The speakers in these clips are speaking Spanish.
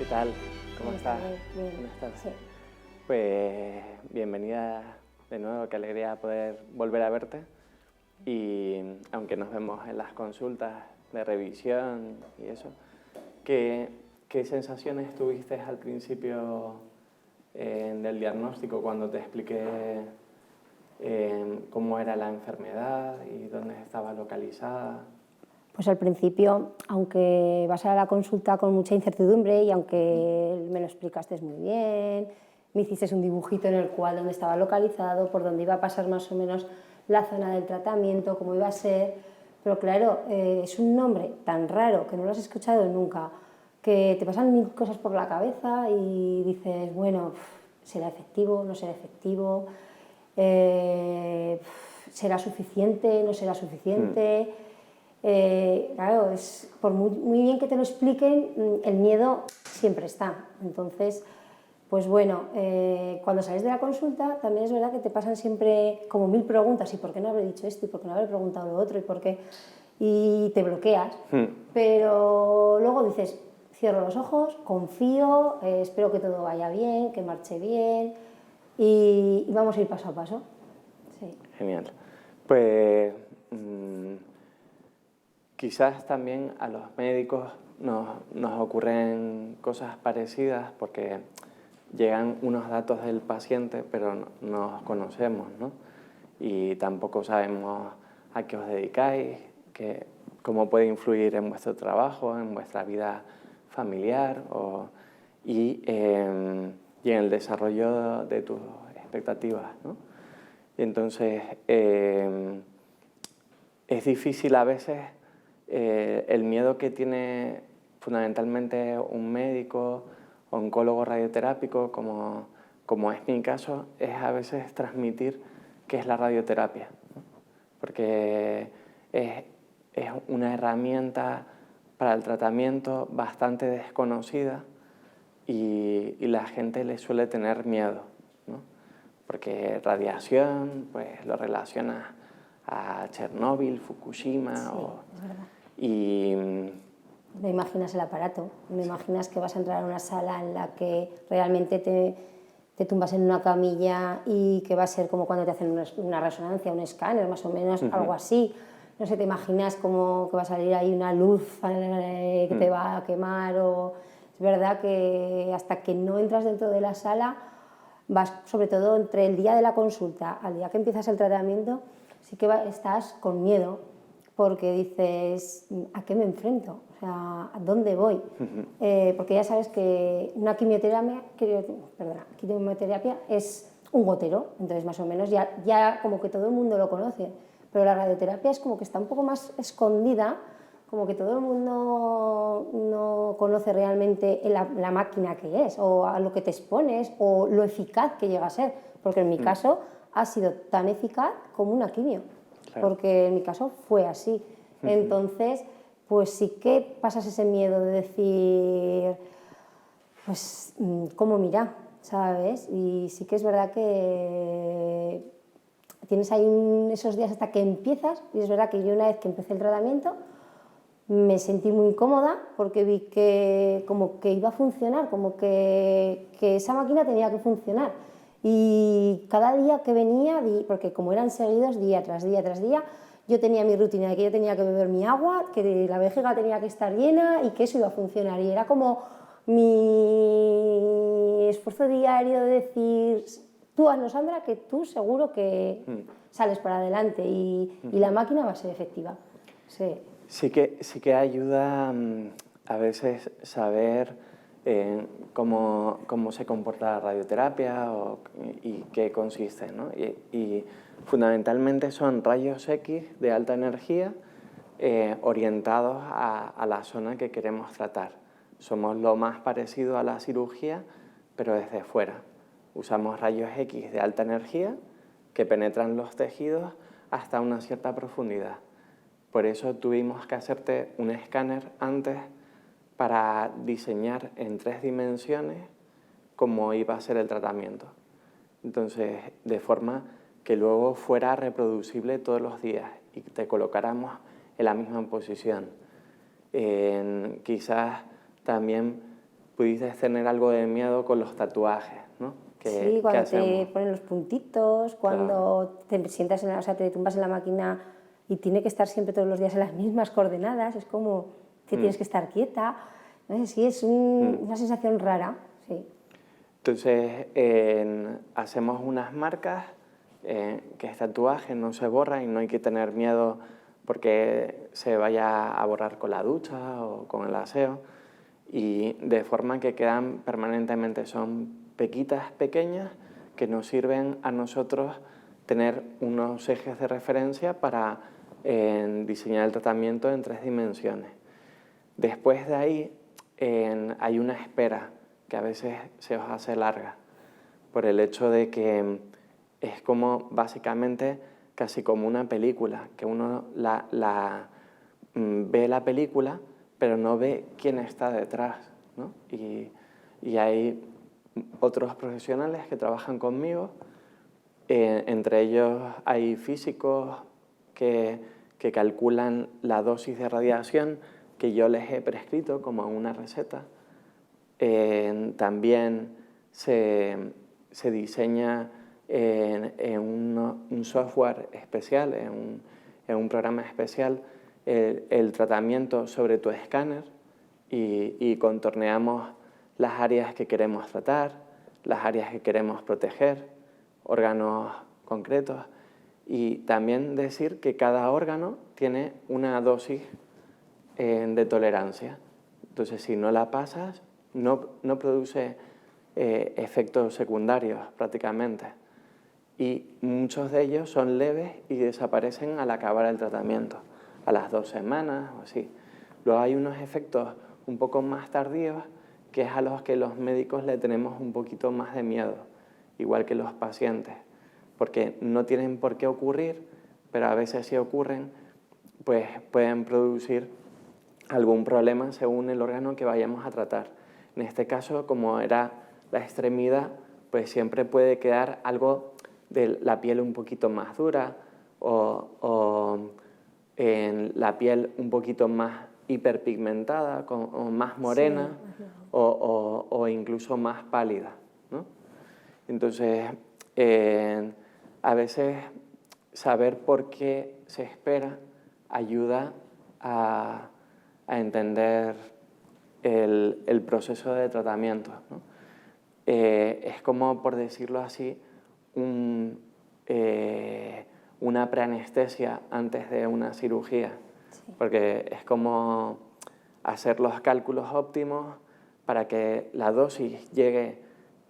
tal? ¿Cómo estás? Bien. ¿Cómo estás? Sí. Pues bienvenida de nuevo, qué alegría poder volver a verte. Y aunque nos vemos en las consultas de revisión y eso, ¿qué sensaciones tuviste al principio del diagnóstico cuando te expliqué cómo era la enfermedad y dónde estaba localizada? Pues al principio, aunque vas a la consulta con mucha incertidumbre y aunque me lo explicaste muy bien, me hiciste un dibujito en el cual dónde estaba localizado, por dónde iba a pasar más o menos la zona del tratamiento, cómo iba a ser, pero claro, es un nombre tan raro que no lo has escuchado nunca, que te pasan mil cosas por la cabeza y dices, bueno, ¿será efectivo? ¿No será efectivo? ¿Será suficiente? ¿No será suficiente? Claro, por muy bien que te lo expliquen, el miedo siempre está. Entonces, pues bueno, cuando sales de la consulta también es verdad que te pasan siempre como mil preguntas, ¿y por qué no habré dicho esto? ¿Y por qué no habré preguntado lo otro? ¿Y por qué? Y te bloqueas, pero luego dices, cierro los ojos, confío, espero que todo vaya bien, que marche bien y vamos a ir paso a paso. Sí. Genial. Pues quizás también a los médicos nos ocurren cosas parecidas porque llegan unos datos del paciente, pero no los conocemos, ¿no? Y tampoco sabemos a qué os dedicáis, cómo puede influir en vuestro trabajo, en vuestra vida familiar y en el desarrollo de tus expectativas, ¿no? Y entonces es difícil a veces el miedo que tiene fundamentalmente un médico, oncólogo radioterápico, como es mi caso, es a veces transmitir qué es la radioterapia, ¿no? Porque es una herramienta para el tratamiento bastante desconocida y la gente le suele tener miedo, ¿no? Porque radiación, pues lo relaciona a Chernóbil, Fukushima, Sí, es verdad. y No imaginas el aparato, no imaginas que vas a entrar a una sala en la que realmente te tumbas en una camilla y que va a ser como cuando te hacen una resonancia, un escáner, más o menos, algo así. No sé, te imaginas como que va a salir ahí una luz que te va a quemar o... Es verdad que hasta que no entras dentro de la sala, vas sobre todo entre el día de la consulta al día que empiezas el tratamiento, sí que estás con miedo, porque dices, ¿a qué me enfrento? O sea, ¿a dónde voy? Porque ya sabes que una quimioterapia es un gotero, entonces más o menos ya como que todo el mundo lo conoce, pero la radioterapia es como que está un poco más escondida, como que todo el mundo no conoce realmente la máquina que es, o a lo que te expones, o lo eficaz que llega a ser, porque en mi caso ha sido tan eficaz como una quimio. Claro. Porque en mi caso fue así. Entonces, pues sí que pasas ese miedo de decir, pues, ¿cómo mira? ¿Sabes? Y sí que es verdad que tienes ahí esos días hasta que empiezas, y es verdad que yo una vez que empecé el tratamiento me sentí muy cómoda porque vi que como que iba a funcionar, como que esa máquina tenía que funcionar. Y cada día que venía, porque como eran seguidos día tras día tras día, yo tenía mi rutina de que yo tenía que beber mi agua, que la vejiga tenía que estar llena y que eso iba a funcionar. Y era como mi esfuerzo diario de decir, tú hazlo, Sandra, que tú seguro que sales para adelante y la máquina va a ser efectiva. Sí. Sí que ayuda a veces saber cómo se comporta la radioterapia y qué consiste, ¿no? Y fundamentalmente son rayos X de alta energía orientados a la zona que queremos tratar. Somos lo más parecido a la cirugía, pero desde fuera. Usamos rayos X de alta energía que penetran los tejidos hasta una cierta profundidad. Por eso tuvimos que hacerte un escáner antes para diseñar en 3 dimensiones cómo iba a ser el tratamiento. Entonces, de forma que luego fuera reproducible todos los días y te colocáramos en la misma posición. Quizás también pudiste tener algo de miedo con los tatuajes, ¿no? Sí, cuando te hacemos. ponen los puntitos, cuando te sientas o sea, te tumbas en la máquina y tiene que estar siempre todos los días en las mismas coordenadas, es como que tienes que estar quieta. No sé, sí, es una sensación rara, sí. Entonces, hacemos unas marcas que este tatuaje no se borra y no hay que tener miedo porque se vaya a borrar con la ducha o con el aseo, y de forma que quedan permanentemente, son pequitas pequeñas que nos sirven a nosotros tener unos ejes de referencia para diseñar el tratamiento en 3 dimensiones. Después de ahí hay una espera que a veces se os hace larga por el hecho de que es como básicamente casi como una película, que uno ve la película pero no ve quién está detrás, ¿no? Y hay otros profesionales que trabajan conmigo, entre ellos hay físicos que calculan la dosis de radiación que yo les he prescrito como una receta. También se diseña en un software especial, en un programa especial, el tratamiento sobre tu escáner y contorneamos las áreas que queremos tratar, las áreas que queremos proteger, órganos concretos, y también decir que cada órgano tiene una dosis de tolerancia. Entonces, si no la pasas, no produce efectos secundarios prácticamente. Y muchos de ellos son leves y desaparecen al acabar el tratamiento, a las 2 semanas o así. Luego hay unos efectos un poco más tardíos, que es a los que los médicos le tenemos un poquito más de miedo, igual que los pacientes, porque no tienen por qué ocurrir, pero a veces si ocurren, pues pueden producir algún problema según el órgano que vayamos a tratar. En este caso, como era la extremidad, pues siempre puede quedar algo de la piel un poquito más dura o en la piel un poquito más hiperpigmentada o más morena, sí, o incluso más pálida, ¿no? Entonces, a veces saber por qué se espera ayuda a entender el proceso de tratamiento, ¿no? Es como, por decirlo así, una preanestesia antes de una cirugía, sí, porque es como hacer los cálculos óptimos para que la dosis llegue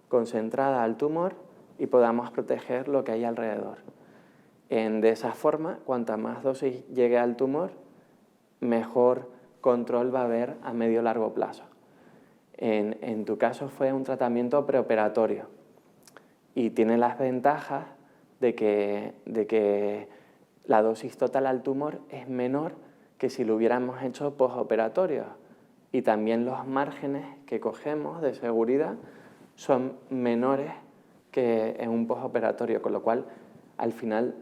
concentrada al tumor y podamos proteger lo que hay alrededor. De esa forma, cuanta más dosis llegue al tumor, mejor control va a haber a medio largo plazo. En tu caso fue un tratamiento preoperatorio y tiene las ventajas de que la dosis total al tumor es menor que si lo hubiéramos hecho postoperatorio, y también los márgenes que cogemos de seguridad son menores que en un postoperatorio, con lo cual al final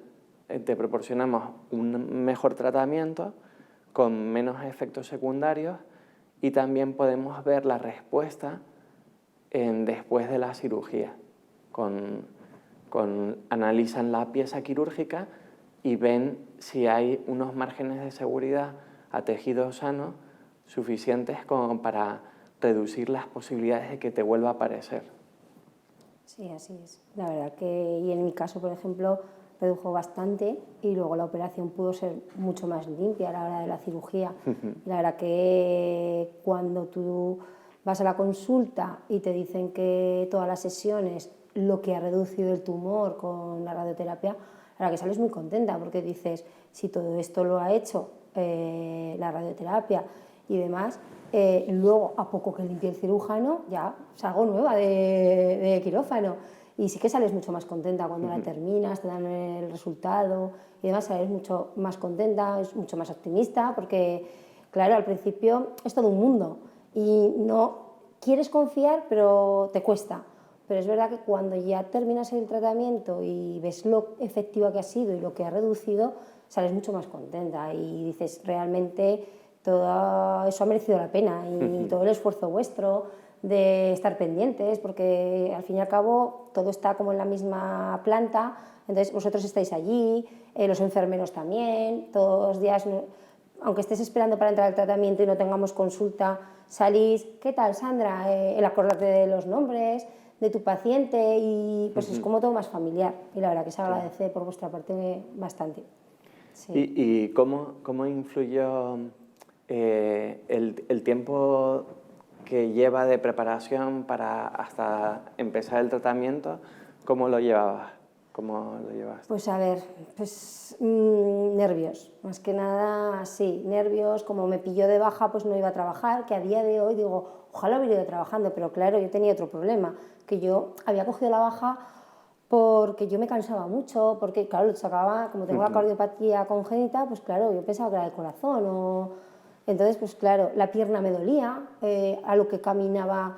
te proporcionamos un mejor tratamiento con menos efectos secundarios, y también podemos ver la respuesta después de la cirugía. Analizan la pieza quirúrgica y ven si hay unos márgenes de seguridad a tejido sano suficientes como para reducir las posibilidades de que te vuelva a aparecer. Sí, así es. La verdad que, y en mi caso, por ejemplo, redujo bastante y luego la operación pudo ser mucho más limpia a la hora de la cirugía. La verdad que cuando tú vas a la consulta y te dicen que todas las sesiones lo que ha reducido el tumor con la radioterapia, la verdad que sales muy contenta porque dices, si todo esto lo ha hecho la radioterapia y demás, luego a poco que limpie el cirujano ya salgo nueva de quirófano. Y sí que sales mucho más contenta cuando la terminas, te dan el resultado y demás, sales mucho más contenta, es mucho más optimista, porque claro, al principio es todo un mundo y no quieres confiar, pero te cuesta. Pero es verdad que cuando ya terminas el tratamiento y ves lo efectiva que ha sido y lo que ha reducido, sales mucho más contenta y dices, realmente todo eso ha merecido la pena y todo el esfuerzo vuestro de estar pendientes, porque al fin y al cabo todo está como en la misma planta, entonces vosotros estáis allí, los enfermeros también, todos los días, aunque estés esperando para entrar al tratamiento y no tengamos consulta, salís, ¿qué tal, Sandra? El acordarte de los nombres de tu paciente y pues es como todo más familiar y la verdad que se agradece por vuestra parte bastante. Sí. ¿Y cómo influyó el tiempo que lleva de preparación para hasta empezar el tratamiento? ¿Cómo lo llevabas? ¿Cómo lo llevas? Pues a ver, pues nervios, más que nada, sí, nervios, como me pilló de baja pues no iba a trabajar, que a día de hoy digo, ojalá hubiera ido trabajando, pero claro, yo tenía otro problema, que yo había cogido la baja porque yo me cansaba mucho, porque claro, lo sacaba, como tengo la cardiopatía congénita, pues claro, yo pensaba que era el corazón, entonces pues claro, la pierna me dolía, a lo que caminaba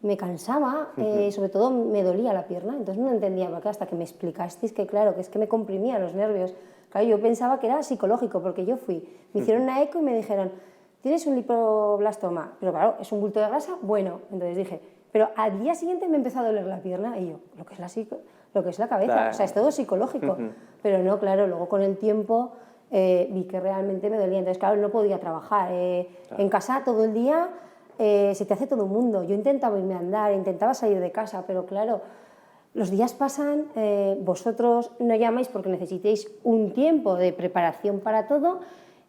me cansaba, sobre todo me dolía la pierna, entonces no entendía por qué, hasta que me explicasteis que claro, que es que me comprimía los nervios. Claro, yo pensaba que era psicológico, porque yo fui, me hicieron una eco y me dijeron, tienes un lipоblastoma, pero claro, es un bulto de grasa, bueno, entonces dije, pero al día siguiente me empezó a doler la pierna y yo, lo que es la cabeza, claro. O sea, es todo psicológico, pero no, claro, luego con el tiempo vi que realmente me dolía, entonces claro, no podía trabajar, en casa todo el día se te hace todo un mundo, yo intentaba irme a andar, intentaba salir de casa, pero claro, los días pasan, vosotros no llamáis porque necesitéis un tiempo de preparación para todo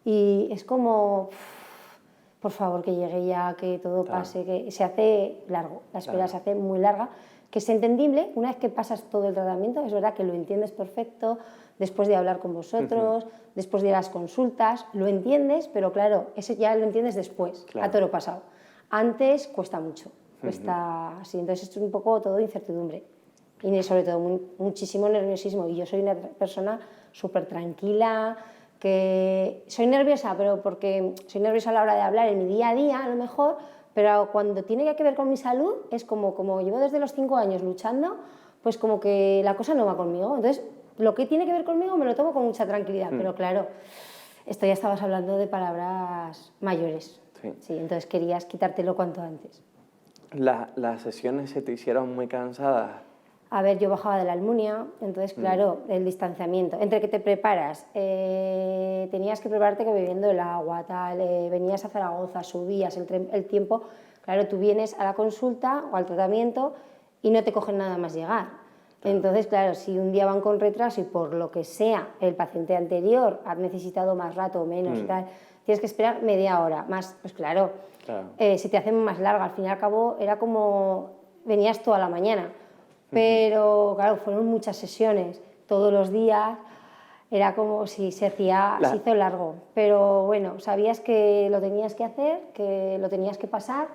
y es como, por favor, que llegue ya, que todo pase, que se hace largo, la espera se hace muy larga, que es entendible, una vez que pasas todo el tratamiento, es verdad que lo entiendes perfecto, después de hablar con vosotros, después de las consultas, lo entiendes, pero claro, eso ya lo entiendes después, a toro pasado. Antes cuesta mucho, cuesta así, entonces es un poco todo incertidumbre y sobre todo muchísimo nerviosismo y yo soy una persona súper tranquila, que soy nerviosa, pero porque soy nerviosa a la hora de hablar en mi día a día a lo mejor, pero cuando tiene que ver con mi salud es como llevo desde los 5 años luchando, pues como que la cosa no va conmigo, entonces lo que tiene que ver conmigo me lo tomo con mucha tranquilidad, pero claro, esto ya estabas hablando de palabras mayores. Sí, entonces querías quitártelo cuanto antes. ¿Las sesiones se te hicieron muy cansadas? A ver, yo bajaba de la Almunia, entonces claro, el distanciamiento. Entre que te preparas, tenías que prepararte que bebiendo el agua, tal, venías a Zaragoza, subías el tiempo, claro, tú vienes a la consulta o al tratamiento y no te cogen nada más llegar. Entonces, claro, si un día van con retraso y por lo que sea el paciente anterior ha necesitado más rato o menos, tal, tienes que esperar media hora más, pues claro. Se te hace más larga, al fin y al cabo era como venías toda la mañana, pero claro, fueron muchas sesiones, todos los días, era como si se hizo largo, pero bueno, sabías que lo tenías que hacer, que lo tenías que pasar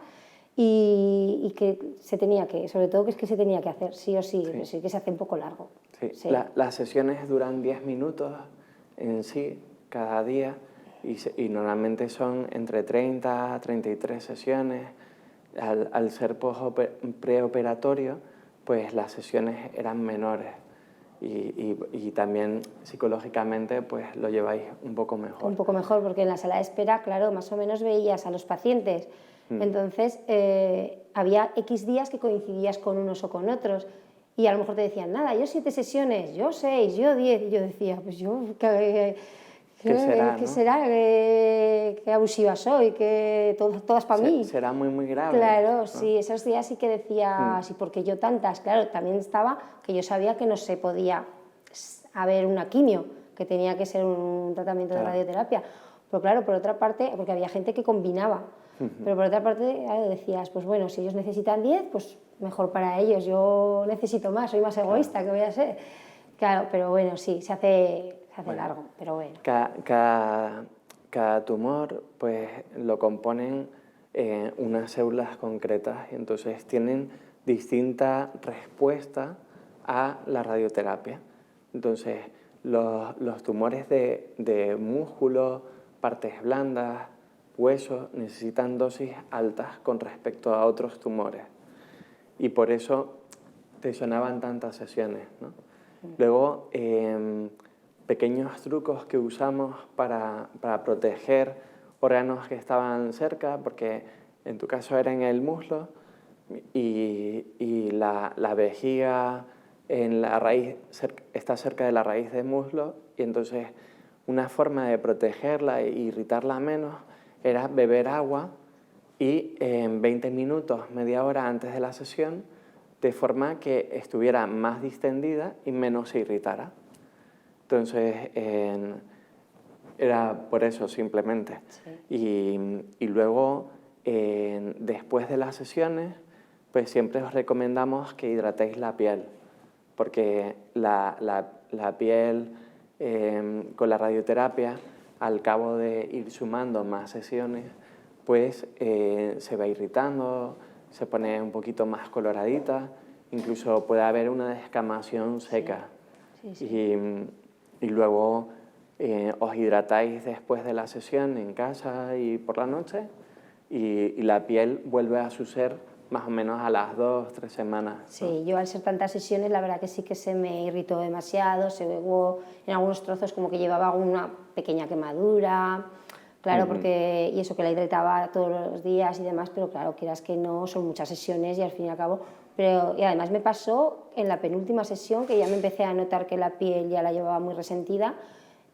y que se tenía que, sobre todo que es que se tenía que hacer, sí o sí, sí que se hace un poco largo. Sí. Las sesiones duran 10 minutos en sí, cada día, y normalmente son entre 30 a 33 sesiones. Al ser preoperatorio, pues las sesiones eran menores y también psicológicamente pues lo lleváis un poco mejor. Un poco mejor, porque en la sala de espera, claro, más o menos veías a los pacientes, entonces había X días que coincidías con unos o con otros y a lo mejor te decían, nada, yo 7 sesiones, yo 6, yo 10, y yo decía, pues yo... ¿Qué será? ¿Qué será? ¿Qué abusiva soy? ¿Que todas para mí? Será muy grave. Claro, ¿no? sí, esos días sí que decía, sí, porque yo tantas, claro, también estaba que yo sabía que no se podía haber una quimio, que tenía que ser un tratamiento de radioterapia. Pero claro, por otra parte, porque había gente que combinaba, pero por otra parte claro, decías, pues bueno, si ellos necesitan 10, pues mejor para ellos, yo necesito más, soy más egoísta, ¿qué voy a ser? Claro, pero bueno, sí, se hace largo, pero bueno. Cada tumor pues lo componen unas células concretas y entonces tienen distinta respuesta a la radioterapia. Entonces los tumores de músculo, partes blandas, huesos necesitan dosis altas con respecto a otros tumores y por eso te sonaban tantas sesiones, ¿no? Luego, pequeños trucos que usamos para proteger órganos que estaban cerca, porque en tu caso era en el muslo, y la vejiga en la raíz, está cerca de la raíz del muslo, y entonces una forma de protegerla e irritarla menos era beber agua y en 20 minutos, media hora antes de la sesión, de forma que estuviera más distendida y menos se irritara. Entonces, era por eso simplemente. Sí. Y luego, después de las sesiones, pues siempre os recomendamos que hidratéis la piel, porque la piel con la radioterapia, al cabo de ir sumando más sesiones, pues se va irritando, se pone un poquito más coloradita, incluso puede haber una descamación seca. Sí. Sí, sí. Y luego os hidratáis después de la sesión en casa y por la noche, y la piel vuelve a su ser más o menos a las 2-3 semanas, ¿no? Sí, yo al ser tantas sesiones, la verdad que sí que se me irritó demasiado, se hubo en algunos trozos como que llevaba una pequeña quemadura, claro, porque, y eso que la hidrataba todos los días y demás, pero claro, quieras que no, son muchas sesiones y al fin y al cabo, y además me pasó en la penúltima sesión que ya me empecé a notar que la piel ya la llevaba muy resentida,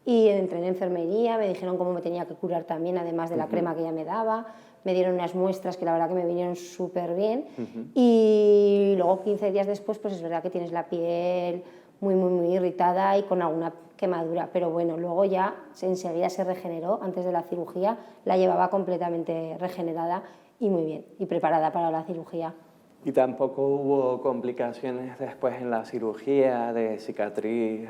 y entré en enfermería, me dijeron cómo me tenía que curar también, además de la crema que ya me daba, me dieron unas muestras que la verdad que me vinieron súper bien, y luego 15 días después, pues es verdad que tienes la piel muy irritada y con alguna quemadura, pero bueno, luego ya enseguida se regeneró, antes de la cirugía la llevaba completamente regenerada y muy bien, y preparada para la cirugía. ¿Y tampoco hubo complicaciones después en la cirugía de cicatriz?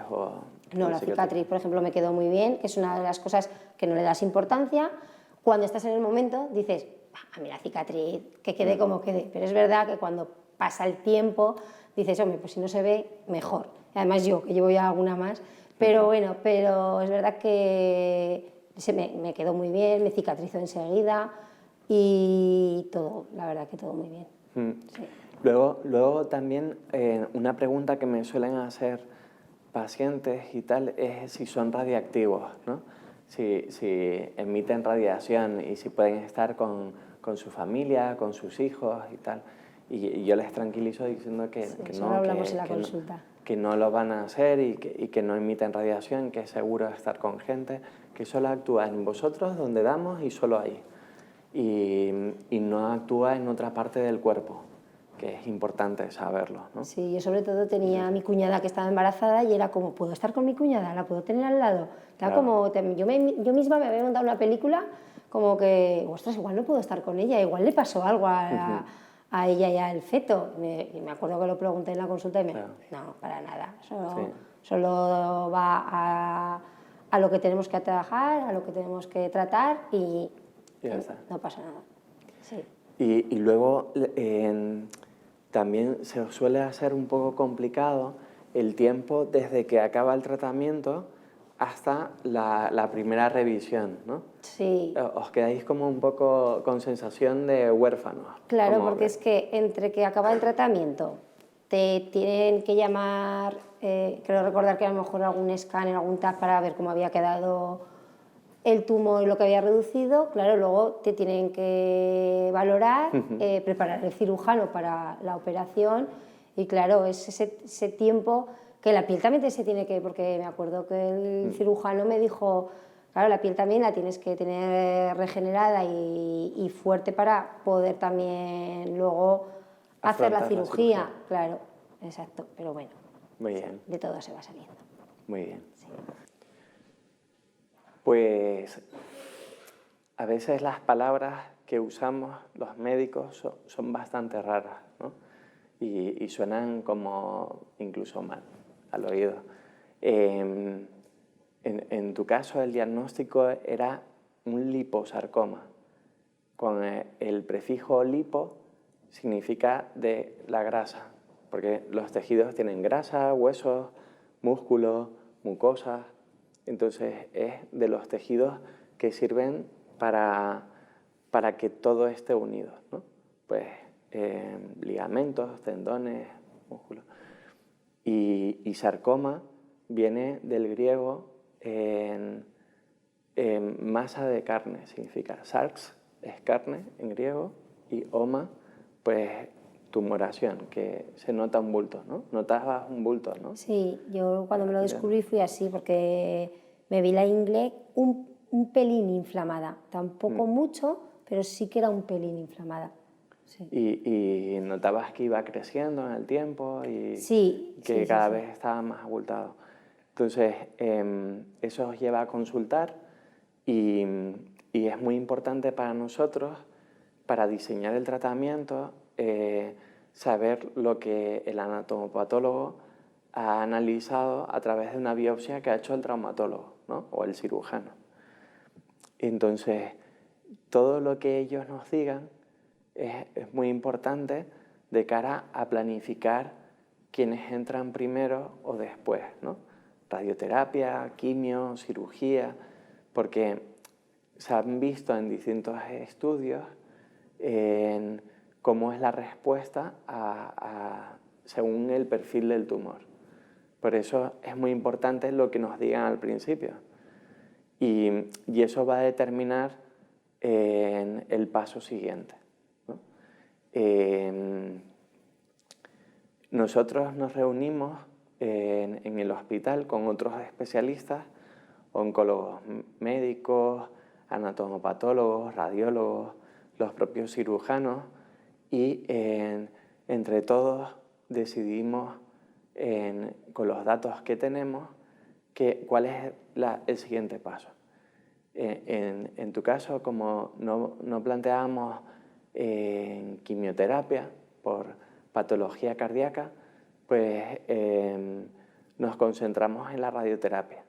No, la cicatriz, por ejemplo, me quedó muy bien, que es una de las cosas que no le das importancia. Cuando estás en el momento dices, a mí la cicatriz, que quede como quede, pero es verdad que cuando pasa el tiempo dices, hombre, pues si no se ve, mejor. Además yo, que llevo ya alguna más, pero bueno, pero es verdad que me quedó muy bien, me cicatrizó enseguida y todo, la verdad que todo muy bien. Sí. Luego también una pregunta que me suelen hacer pacientes y tal es si son radiactivos, ¿no? Si emiten radiación y si pueden estar con su familia, con sus hijos y tal. Y yo les tranquilizo diciendo que no, hablamos en la consulta. Que no lo van a hacer y que no emiten radiación, que es seguro estar con gente, que solo actúa en vosotros donde damos y solo ahí. Y no actúa en otra parte del cuerpo, que es importante saberlo, ¿no? Sí, yo sobre todo tenía a mi cuñada que estaba embarazada y era como, ¿puedo estar con mi cuñada? ¿La puedo tener al lado? Era como, yo misma me había montado una película como que, ostras, igual no puedo estar con ella, igual le pasó algo a ella y al feto. Y me acuerdo que lo pregunté en la consulta y me dijo, no, para nada, solo va a lo que tenemos que trabajar, a lo que tenemos que tratar y no pasa nada. Sí. Y luego también se suele hacer un poco complicado el tiempo desde que acaba el tratamiento hasta la primera revisión, ¿no? Sí. Os quedáis como un poco con sensación de huérfanos. Claro, porque es que entre que acaba el tratamiento, te tienen que llamar, creo recordar que a lo mejor algún escáner, algún TAC para ver cómo había quedado el tumor y lo que había reducido, claro, luego te tienen que valorar, preparar el cirujano para la operación y claro, es ese tiempo que la piel también se tiene que, porque me acuerdo que el cirujano me dijo, claro, la piel también la tienes que tener regenerada y fuerte para poder también luego hacer la cirugía. Claro, exacto, pero bueno, muy bien. De todo se va saliendo. Muy bien. Sí. Pues a veces las palabras que usamos los médicos son bastante raras, ¿no? Y suenan como incluso mal al oído. En tu caso el diagnóstico era un liposarcoma. Con el prefijo lipo significa de la grasa, porque los tejidos tienen grasa, huesos, músculos, mucosas. Entonces es de los tejidos que sirven para que todo esté unido, ¿no? Pues ligamentos, tendones, músculos. Y sarcoma viene del griego masa de carne, significa sarx es carne en griego y oma pues tumoración, que se nota un bulto, ¿no? Notabas un bulto, ¿no? Sí, yo cuando me lo descubrí fui así, porque me vi la ingle un pelín inflamada, tampoco mucho, pero sí que era un pelín inflamada. Sí. Y notabas que iba creciendo en el tiempo y Sí, que sí, cada sí. vez estaba más abultado. Entonces, eso os lleva a consultar y es muy importante para nosotros, para diseñar el tratamiento, saber lo que el anatomopatólogo ha analizado a través de una biopsia que ha hecho el traumatólogo, ¿no? O el cirujano. Entonces, todo lo que ellos nos digan es muy importante de cara a planificar quiénes entran primero o después, ¿no? Radioterapia, quimio, cirugía, porque se han visto en distintos estudios en cómo es la respuesta según el perfil del tumor. Por eso es muy importante lo que nos digan al principio. Y eso va a determinar el paso siguiente, ¿no? Nosotros nos reunimos en el hospital con otros especialistas, oncólogos médicos, anatomopatólogos, radiólogos, los propios cirujanos, y entre todos decidimos, con los datos que tenemos, cuál es el siguiente paso. En tu caso, como no planteábamos quimioterapia por patología cardíaca, pues nos concentramos en la radioterapia.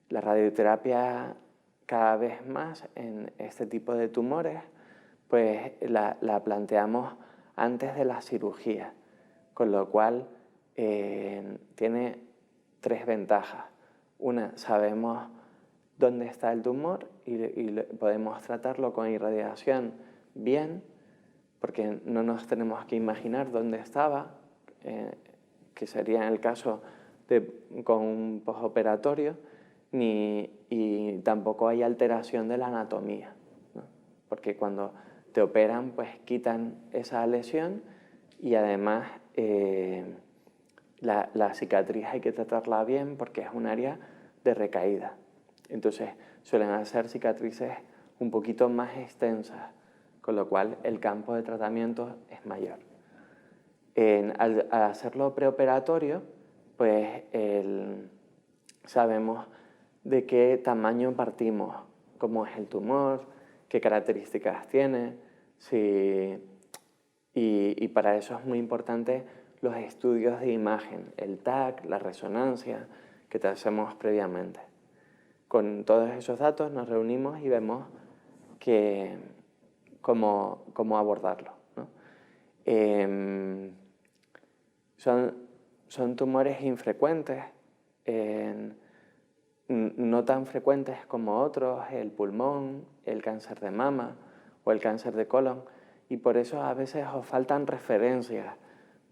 La radioterapia cada vez más en este tipo de tumores, pues la planteamos antes de la cirugía, con lo cual tiene 3 ventajas. Una, sabemos dónde está el tumor y podemos tratarlo con irradiación bien, porque no nos tenemos que imaginar dónde estaba, que sería en el caso con un postoperatorio, y tampoco hay alteración de la anatomía, ¿no? Porque cuando te operan, pues quitan esa lesión y además la cicatriz hay que tratarla bien porque es un área de recaída. Entonces suelen hacer cicatrices un poquito más extensas, con lo cual el campo de tratamiento es mayor. Al hacerlo preoperatorio, pues sabemos de qué tamaño partimos, cómo es el tumor, qué características tiene, y para eso es muy importante los estudios de imagen, el TAC, la resonancia que te hacemos previamente. Con todos esos datos nos reunimos y vemos cómo abordarlo, ¿no? Son tumores infrecuentes, no tan frecuentes como otros, el pulmón, el cáncer de mama o el cáncer de colon, y por eso a veces os faltan referencias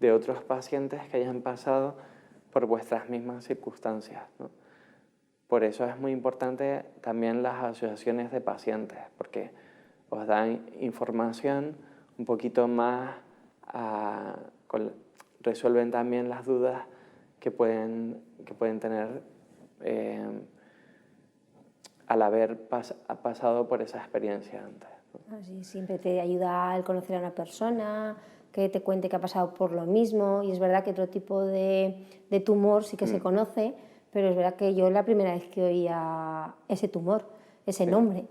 de otros pacientes que hayan pasado por vuestras mismas circunstancias, ¿no? Por eso es muy importante también las asociaciones de pacientes, porque os dan información un poquito más, resuelven también las dudas que pueden tener al haber pasado por esa experiencia antes, ¿no? Así, siempre te ayuda el conocer a una persona, que te cuente que ha pasado por lo mismo, y es verdad que otro tipo de tumor sí que se conoce, pero es verdad que yo la primera vez que oía ese tumor, ese nombre,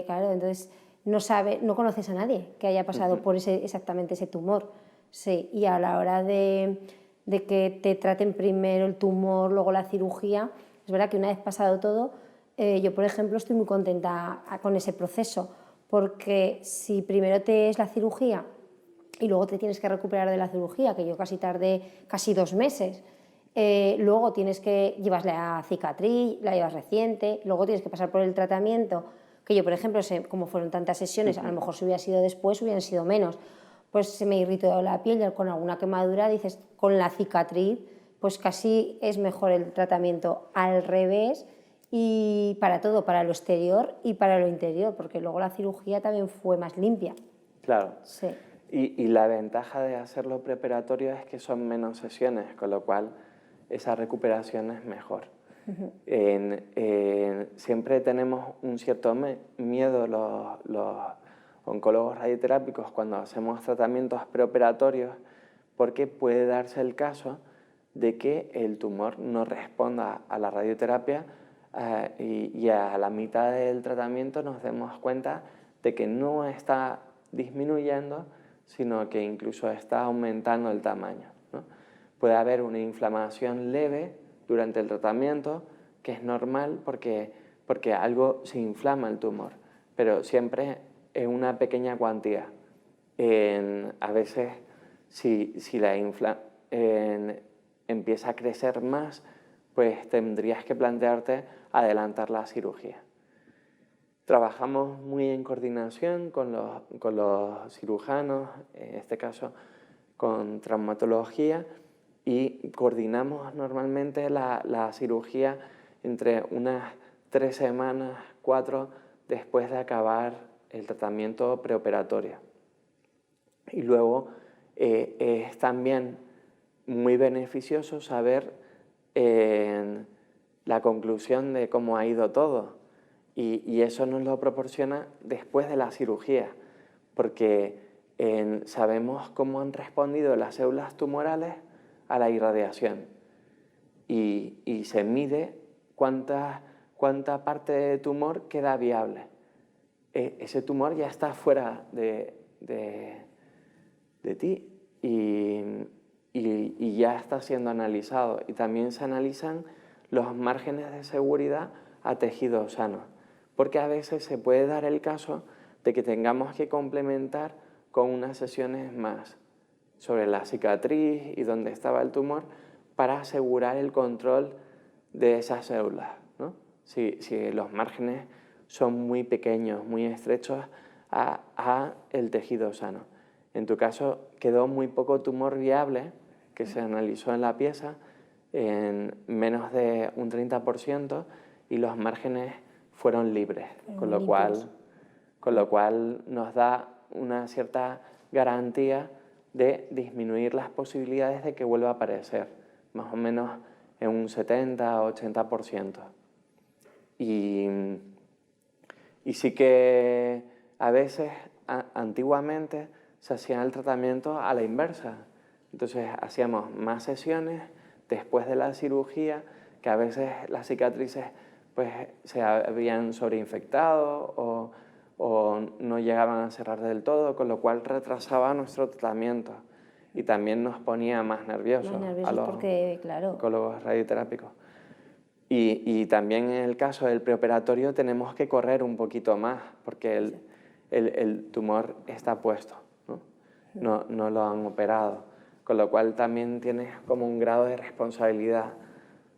claro, entonces no conoces a nadie que haya pasado por exactamente ese tumor. Sí, y a la hora de que te traten primero el tumor, luego la cirugía, es verdad que una vez pasado todo, yo por ejemplo estoy muy contenta con ese proceso, porque si primero te es la cirugía y luego te tienes que recuperar de la cirugía, que yo casi tardé casi 2 meses, luego llevas la cicatriz, la llevas reciente, luego tienes que pasar por el tratamiento, que yo por ejemplo, como fueron tantas sesiones, a lo mejor si hubiera sido después hubieran sido menos, pues se me irritó la piel con alguna quemadura, dices, con la cicatriz, pues casi es mejor el tratamiento al revés, y para todo, para lo exterior y para lo interior, porque luego la cirugía también fue más limpia. Claro. Sí. Y la ventaja de hacerlo preoperatorio es que son menos sesiones, con lo cual esa recuperación es mejor. Siempre tenemos un cierto miedo los oncólogos radioterápicos cuando hacemos tratamientos preoperatorios, porque puede darse el caso de que el tumor no responda a la radioterapia y a la mitad del tratamiento nos demos cuenta de que no está disminuyendo, sino que incluso está aumentando el tamaño, ¿no? Puede haber una inflamación leve durante el tratamiento, que es normal porque algo se inflama el tumor, pero siempre en una pequeña cuantía. A veces, si empieza a crecer más, pues tendrías que plantearte adelantar la cirugía. Trabajamos muy en coordinación con los cirujanos, en este caso con traumatología, y coordinamos normalmente la cirugía entre unas 3 semanas, 4, después de acabar el tratamiento preoperatorio. Y luego es también muy beneficioso saber la conclusión de cómo ha ido todo. Y eso nos lo proporciona después de la cirugía, porque sabemos cómo han respondido las células tumorales a la irradiación y se mide cuánta parte de tumor queda viable. Ese tumor ya está fuera de ti y ya está siendo analizado. Y también se analizan los márgenes de seguridad a tejido sano, porque a veces se puede dar el caso de que tengamos que complementar con unas sesiones más sobre la cicatriz y dónde estaba el tumor para asegurar el control de esas células, ¿no? Si los márgenes son muy pequeños, muy estrechos a el tejido sano. En tu caso quedó muy poco tumor viable que se analizó en la pieza, en menos de un 30%, y los márgenes fueron libres, con lo cual nos da una cierta garantía de disminuir las posibilidades de que vuelva a aparecer, más o menos en un 70-80%. Y sí que a veces, antiguamente, se hacía el tratamiento a la inversa. Entonces hacíamos más sesiones después de la cirugía, que a veces las cicatrices pues, se habían sobreinfectado o no llegaban a cerrar del todo, con lo cual retrasaba nuestro tratamiento y también nos ponía más nerviosos a los oncólogos radioterápicos. Y también en el caso del preoperatorio tenemos que correr un poquito más porque el tumor está puesto, ¿no? No lo han operado, con lo cual también tienes como un grado de responsabilidad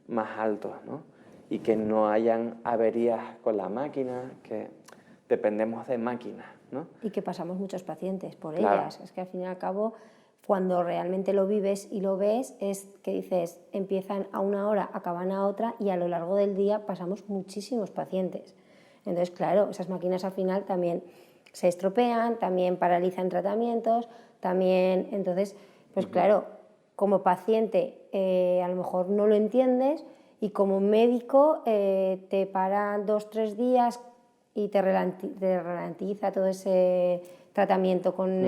más alto, ¿no? Y que no hayan averías con la máquina, que dependemos de máquinas, ¿no? Y que pasamos muchos pacientes por ellas. Es que al fin y al cabo, cuando realmente lo vives y lo ves, es que dices, empiezan a una hora, acaban a otra, y a lo largo del día pasamos muchísimos pacientes. Entonces, claro, esas máquinas al final también se estropean, también paralizan tratamientos, también, entonces, pues claro, como paciente a lo mejor no lo entiendes, y como médico te paran 2-3 días y te ralentiza todo ese tratamiento con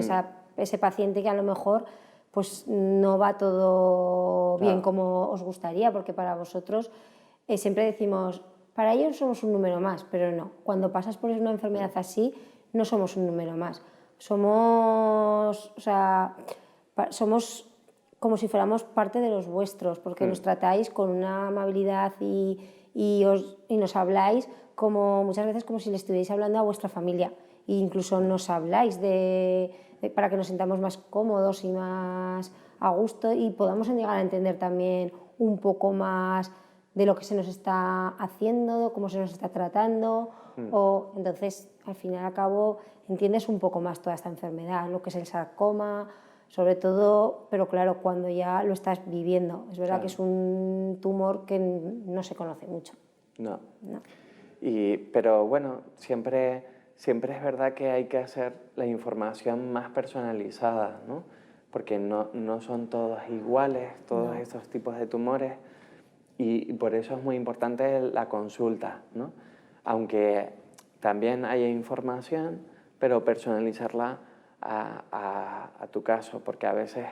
ese paciente que a lo mejor pues no va todo bien como os gustaría, porque para vosotros siempre decimos, para ellos somos un número más, pero no, cuando pasas por una enfermedad así no somos un número más, somos como si fuéramos parte de los vuestros, porque nos tratáis con una amabilidad y nos habláis como muchas veces como si le estuvierais hablando a vuestra familia, e incluso nos habláis para que nos sintamos más cómodos y más a gusto y podamos llegar a entender también un poco más de lo que se nos está haciendo, cómo se nos está tratando, entonces al fin y al cabo entiendes un poco más toda esta enfermedad, lo que es el sarcoma, sobre todo, pero claro, cuando ya lo estás viviendo. Es verdad que es un tumor que no se conoce mucho. No. Pero bueno, siempre siempre es verdad que hay que hacer la información más personalizada, ¿no? Porque no son todos iguales, todos estos tipos de tumores, y por eso es muy importante la consulta, ¿no? Aunque también haya información, pero personalizarla a tu caso, porque a veces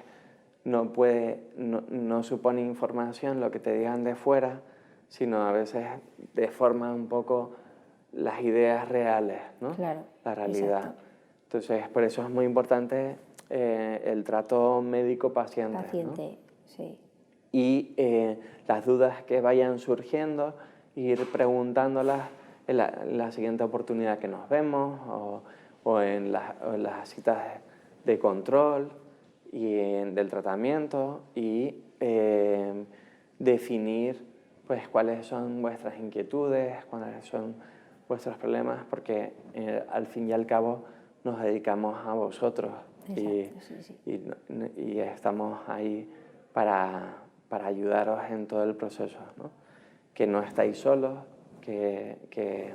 no supone información lo que te digan de fuera, sino a veces deforma un poco las ideas reales, ¿no? Claro, la realidad. exacto. Entonces, por eso es muy importante el trato médico-paciente. Paciente, ¿no? sí. Y las dudas que vayan surgiendo, ir preguntándolas en la siguiente oportunidad que nos vemos o en las citas de control y del tratamiento, y definir pues cuáles son vuestras inquietudes, cuáles son vuestros problemas, porque al fin y al cabo nos dedicamos a vosotros. Exacto, sí. Y estamos ahí para ayudaros en todo el proceso, ¿no? Que no estáis solos, que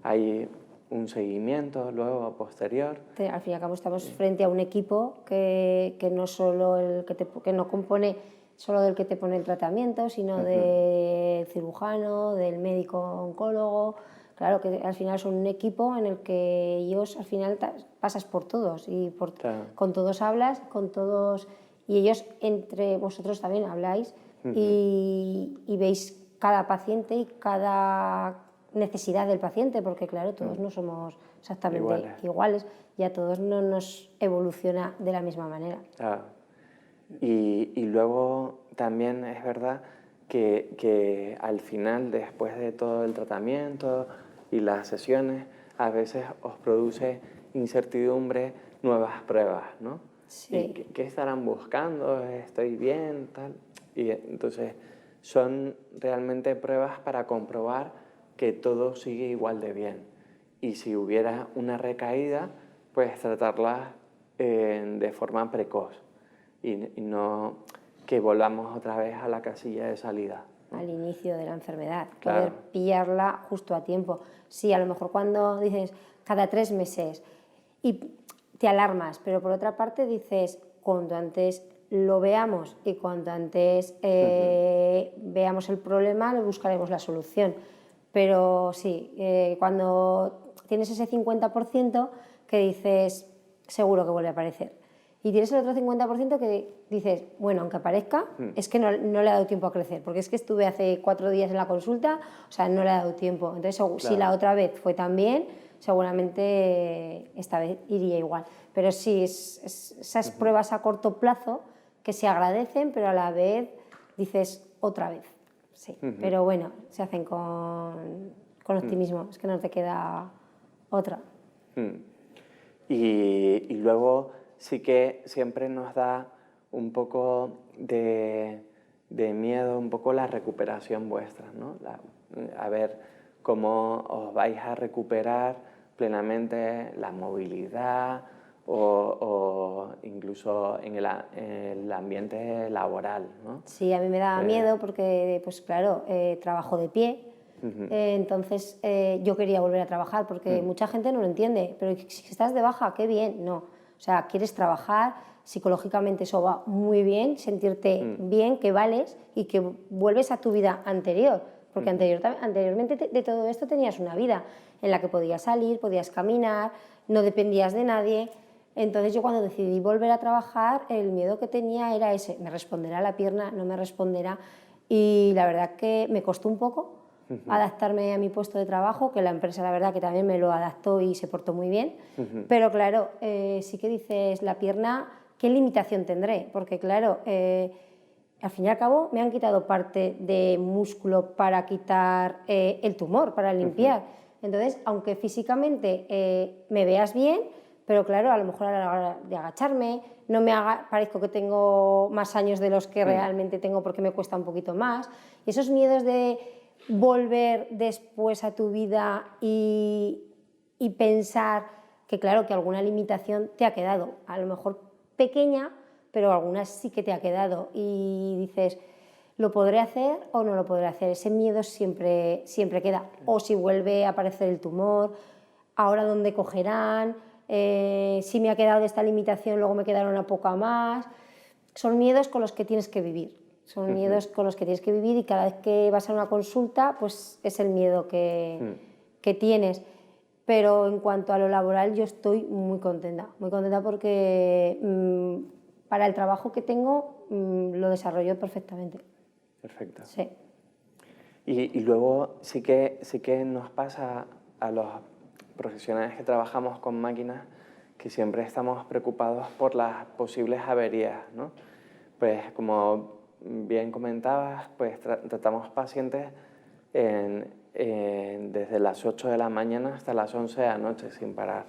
hay un seguimiento luego posterior. Al fin y al cabo estamos frente a un equipo que no solo que no compone solo del que te pone el tratamiento, sino del cirujano, del médico oncólogo. Claro que al final son un equipo en el que ellos al final pasas por todos y con todos hablas, con todos, y ellos entre vosotros también habláis y veis cada paciente y cada necesidad del paciente, porque claro, todos no somos exactamente iguales y a todos no nos evoluciona de la misma manera. Claro. Y luego también es verdad que al final, después de todo el tratamiento y las sesiones, a veces os produce incertidumbre nuevas pruebas, ¿no? Sí. ¿Qué estarán buscando? ¿Estoy bien? Tal. Y entonces son realmente pruebas para comprobar que todo sigue igual de bien. Y si hubiera una recaída, pues tratarla de forma precoz y no que volvamos otra vez a la casilla de salida, ¿no? Al inicio de la enfermedad, Claro. poder pillarla justo a tiempo. Sí, a lo mejor cuando dices cada 3 meses y te alarmas, pero por otra parte dices cuanto antes lo veamos y cuanto antes veamos el problema, le buscaremos la solución. Pero sí, cuando tienes ese 50% que dices seguro que vuelve a aparecer. Y tienes el otro 50% que dices, bueno, aunque aparezca, es que no le ha dado tiempo a crecer, porque es que estuve hace 4 días en la consulta, o sea, no le ha dado tiempo. Entonces, claro, si la otra vez fue tan bien, seguramente esta vez iría igual. Pero sí, esas pruebas a corto plazo que se agradecen, pero a la vez dices otra vez. Sí, pero bueno, se hacen con optimismo, es que no te queda otra. Y luego sí que siempre nos da un poco de miedo, un poco la recuperación vuestra, ¿no? A ver cómo os vais a recuperar plenamente la movilidad o incluso en el ambiente laboral, ¿no? Sí, a mí me daba miedo porque, pues claro, trabajo de pie. Entonces yo quería volver a trabajar porque mucha gente no lo entiende, pero si estás de baja, qué bien, no. O sea, quieres trabajar, psicológicamente eso va muy bien, sentirte bien, que vales y que vuelves a tu vida anterior, porque anteriormente de todo esto tenías una vida en la que podías salir, podías caminar, no dependías de nadie. Entonces yo cuando decidí volver a trabajar, el miedo que tenía era ese, ¿me responderá la pierna? ¿No me responderá? Y la verdad que me costó un poco adaptarme a mi puesto de trabajo, que la empresa la verdad que también me lo adaptó y se portó muy bien, pero claro, sí que dices, la pierna, ¿qué limitación tendré? Porque claro, al fin y al cabo me han quitado parte de músculo para quitar el tumor, para limpiar. Entonces, aunque físicamente me veas bien, pero claro, a lo mejor a la hora de agacharme, no me parezco que tengo más años de los que realmente tengo porque me cuesta un poquito más. Y esos miedos de volver después a tu vida y pensar que claro, que alguna limitación te ha quedado, a lo mejor pequeña, pero alguna sí que te ha quedado y dices, ¿lo podré hacer o no lo podré hacer? Ese miedo siempre queda. O si vuelve a aparecer el tumor, ahora dónde cogerán, si me ha quedado de esta limitación, luego me quedará una poca más. Son miedos con los que tienes que vivir, son miedos con los que tienes que vivir y cada vez que vas a una consulta, pues es el miedo que tienes. Pero en cuanto a lo laboral, yo estoy muy contenta porque para el trabajo que tengo lo desarrollo perfectamente. Perfecto. Sí. Y luego sí que nos pasa a los profesionales que trabajamos con máquinas que siempre estamos preocupados por las posibles averías, ¿no? Pues como bien comentabas, pues tratamos pacientes desde las 8 de la mañana hasta las 11 de la noche sin parar.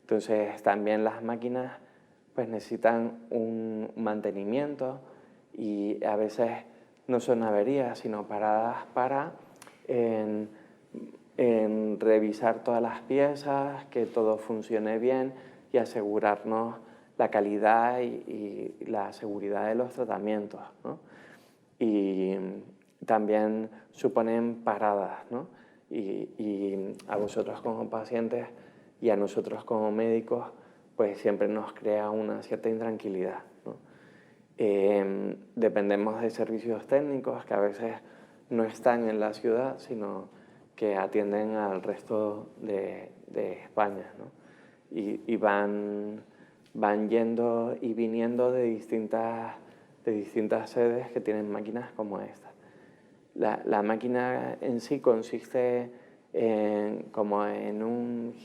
Entonces también las máquinas pues necesitan un mantenimiento y a veces no son averías, sino paradas para revisar todas las piezas, que todo funcione bien y asegurarnos la calidad y la seguridad de los tratamientos, ¿no? Y también suponen paradas, ¿no? Y a vosotros como pacientes y a nosotros como médicos, pues siempre nos crea una cierta intranquilidad, ¿no? Dependemos de servicios técnicos que a veces no están en la ciudad, sino que atienden al resto de España, ¿no? Y van yendo y viniendo de distintas sedes que tienen máquinas como esta. La máquina en sí consiste como en un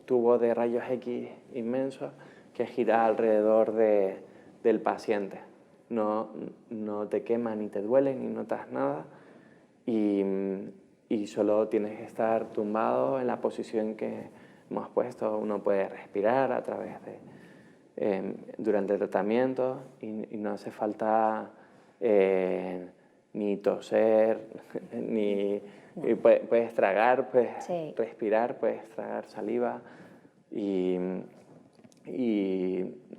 tubo de rayos X inmenso que gira alrededor del paciente. No te quema ni te duele ni notas nada y solo tienes que estar tumbado en la posición que hemos puesto. Uno puede respirar a través durante el tratamiento y no hace falta ni toser, ni puedes tragar, puedes respirar, puedes tragar saliva y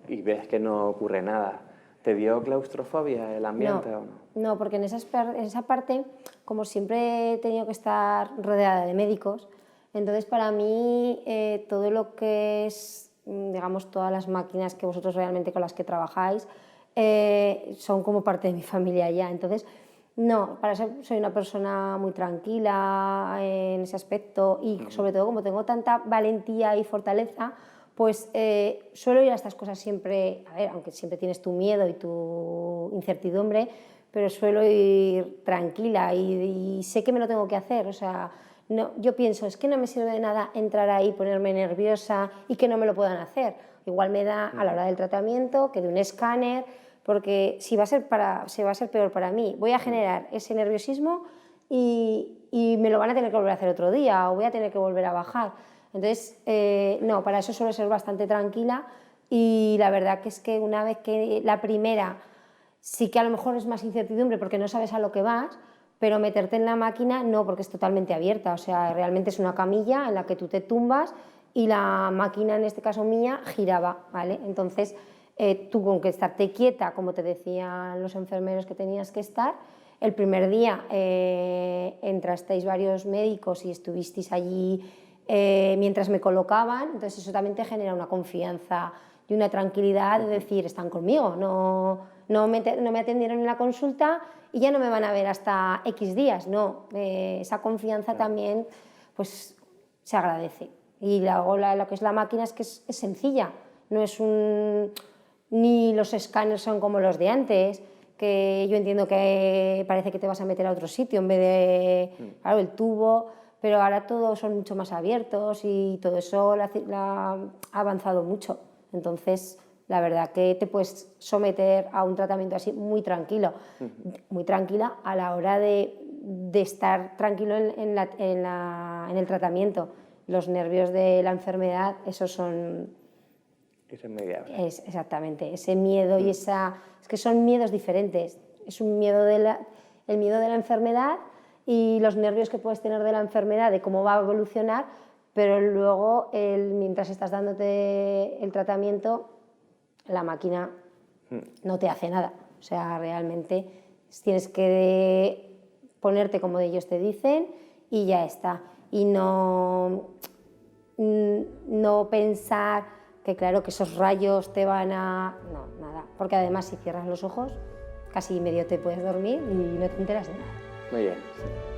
ves que no ocurre nada. ¿Te dio claustrofobia el ambiente o no? No, porque en esa parte, como siempre he tenido que estar rodeada de médicos, entonces para mí todo lo que es, digamos, todas las máquinas que vosotros realmente con las que trabajáis son como parte de mi familia ya. Entonces, no, para eso soy una persona muy tranquila en ese aspecto y sobre todo como tengo tanta valentía y fortaleza, pues suelo ir a estas cosas siempre, a ver, aunque siempre tienes tu miedo y tu incertidumbre, pero suelo ir tranquila y sé que me lo tengo que hacer, o sea, no, yo pienso, es que no me sirve de nada entrar ahí, ponerme nerviosa y que no me lo puedan hacer. Igual me da a la hora del tratamiento que de un escáner, porque si va a ser peor para mí, voy a generar ese nerviosismo y me lo van a tener que volver a hacer otro día o voy a tener que volver a bajar. Entonces, no, para eso suelo ser bastante tranquila y la verdad que es que una vez que la primera sí que a lo mejor es más incertidumbre porque no sabes a lo que vas, pero meterte en la máquina no, porque es totalmente abierta, o sea, realmente es una camilla en la que tú te tumbas y la máquina, en este caso mía, giraba, ¿vale? Entonces, tú con que estarte quieta, como te decían los enfermeros que tenías que estar, el primer día entrasteis varios médicos y estuvisteis allí mientras me colocaban, entonces eso también te genera una confianza y una tranquilidad de decir, están conmigo, no me atendieron en la consulta y ya no me van a ver hasta X días, no, esa confianza también pues se agradece. Y luego lo que es la máquina es que es sencilla, no es ni los escáneres son como los de antes, que yo entiendo que parece que te vas a meter a otro sitio en vez de, claro, el tubo, pero ahora todos son mucho más abiertos y todo eso ha avanzado mucho. Entonces, la verdad que te puedes someter a un tratamiento así muy tranquilo, muy tranquila a la hora de estar tranquilo en el tratamiento. Los nervios de la enfermedad, esos son irremediables. Exactamente, ese miedo y es que son miedos diferentes. Es un miedo el miedo de la enfermedad y los nervios que puedes tener de la enfermedad, de cómo va a evolucionar, pero luego mientras estás dándote el tratamiento, la máquina no te hace nada. O sea, realmente tienes que ponerte como ellos te dicen y ya está. Y no no pensar que claro que esos rayos te van a... No, nada, porque además si cierras los ojos casi medio te puedes dormir y no te enteras de nada. Muy bien.